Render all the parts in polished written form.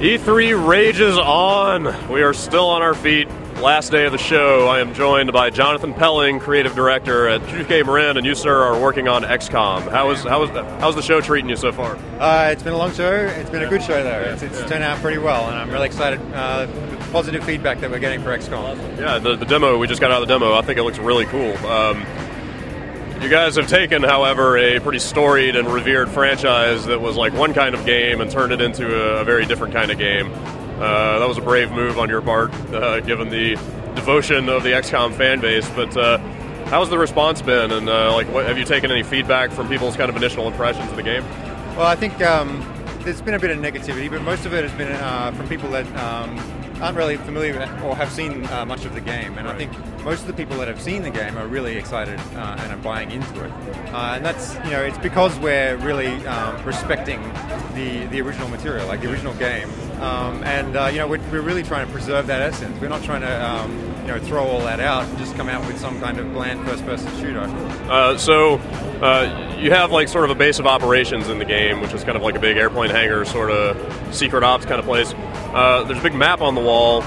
E3 rages on. We are still on our feet. Last day of the show. I am joined by Jonathan Pelling, creative director at 2K Marin, and you, sir, are working on XCOM. How's the show treating you so far? It's been a long show. It's been a good show, though. It's turned out pretty well, and I'm really excited. The positive feedback that we're getting for XCOM. Yeah, the demo, we just got out of the demo. I think it looks really cool. You guys have taken, however, a pretty storied and revered franchise that was like one kind of game and turned it into a very different kind of game. That was a brave move on your part, given the devotion of the XCOM fan base. But how's the response been? And have you taken any feedback from people's kind of initial impressions of the game? Well, I think there's been a bit of negativity, but most of it has been from people that aren't really familiar with or have seen much of the game. And right. I think most of the people that have seen the game are really excited and are buying into it. And that's, it's because we're really respecting the original material, like the original game. We're really trying to preserve that essence. We're not trying to, throw all that out and just come out with some kind of bland first-person shooter. So you have like sort of a base of operations in the game, which is kind of like a big airplane hangar, sort of secret ops kind of place. There's a big map on the wall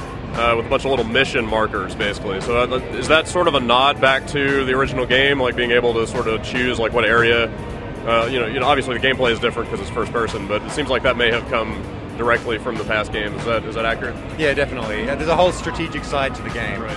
with a bunch of little mission markers, basically. So is that sort of a nod back to the original game, like being able to sort of choose like what area? Obviously the gameplay is different because it's first person, but it seems like that may have come directly from the past game. Is that accurate? Yeah, definitely. There's a whole strategic side to the game. Right.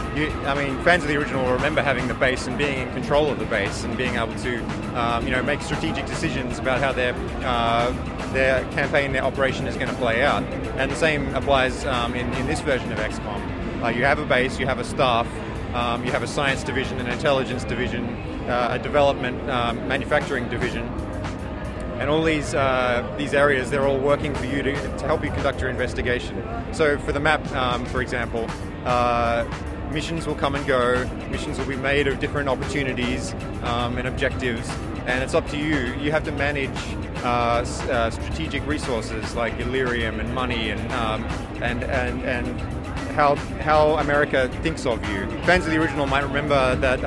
Fans of the original will remember having the base and being in control of the base and being able to, make strategic decisions about how their campaign, their operation is going to play out. And the same applies in this version of XCOM. You have a base, you have a staff, you have a science division, an intelligence division, a development, manufacturing division. And all these areas, they're all working for you to help you conduct your investigation. So for the map, for example, missions will come and go. Missions will be made of different opportunities and objectives. And it's up to you. You have to manage strategic resources like Illyrium and money and how America thinks of you. Fans of the original might remember that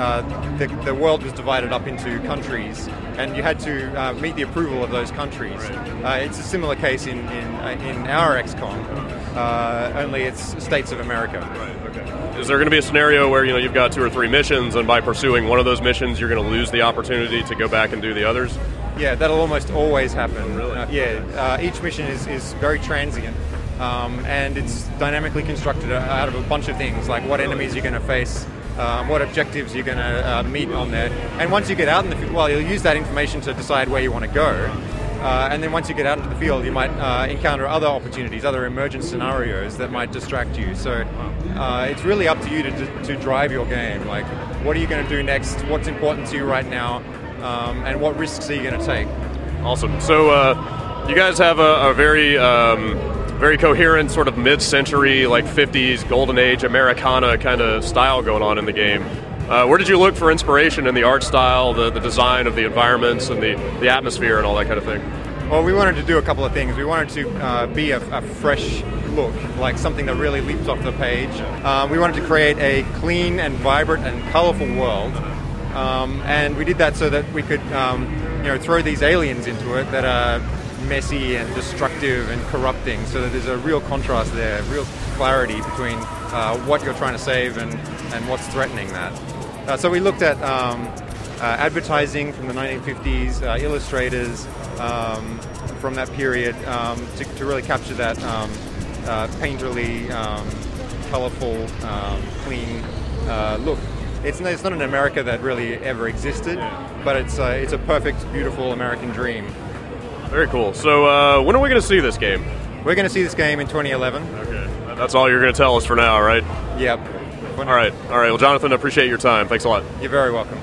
the world was divided up into countries, and you had to meet the approval of those countries. Right. It's a similar case in our XCOM, only it's states of America. Right. Okay. Is there going to be a scenario where you've got 2 or 3 missions, and by pursuing one of those missions, you're going to lose the opportunity to go back and do the others? Yeah, that'll almost always happen. Really? Each mission is very transient. And it's dynamically constructed out of a bunch of things, like what enemies you're going to face, what objectives you're going to meet on there. And once you get out in the field, you'll use that information to decide where you want to go. And then once you get out into the field, you might encounter other opportunities, other emergent scenarios that might distract you. So it's really up to you to drive your game. Like, what are you going to do next? What's important to you right now? And what risks are you going to take? Awesome. So you guys have a very coherent sort of mid-century, like 50s, golden age Americana kind of style going on in the game. Where did you look for inspiration in the art style, the design of the environments, and the atmosphere and all that kind of thing? Well, we wanted to do a couple of things. We wanted to be a fresh look, like something that really leaps off the page. We wanted to create a clean and vibrant and colorful world. And we did that so that we could throw these aliens into it that are messy and destructive and corrupting, so that there's a real contrast there, real clarity between what you're trying to save and what's threatening that. So we looked at advertising from the 1950s, illustrators from that period to really capture that painterly, colorful, clean look. It's not an America that really ever existed, but it's a perfect, beautiful American dream. Very cool. So when are we going to see this game? We're going to see this game in 2011. Okay. That's all you're going to tell us for now, right? Yep. All right. Well, Jonathan, I appreciate your time. Thanks a lot. You're very welcome.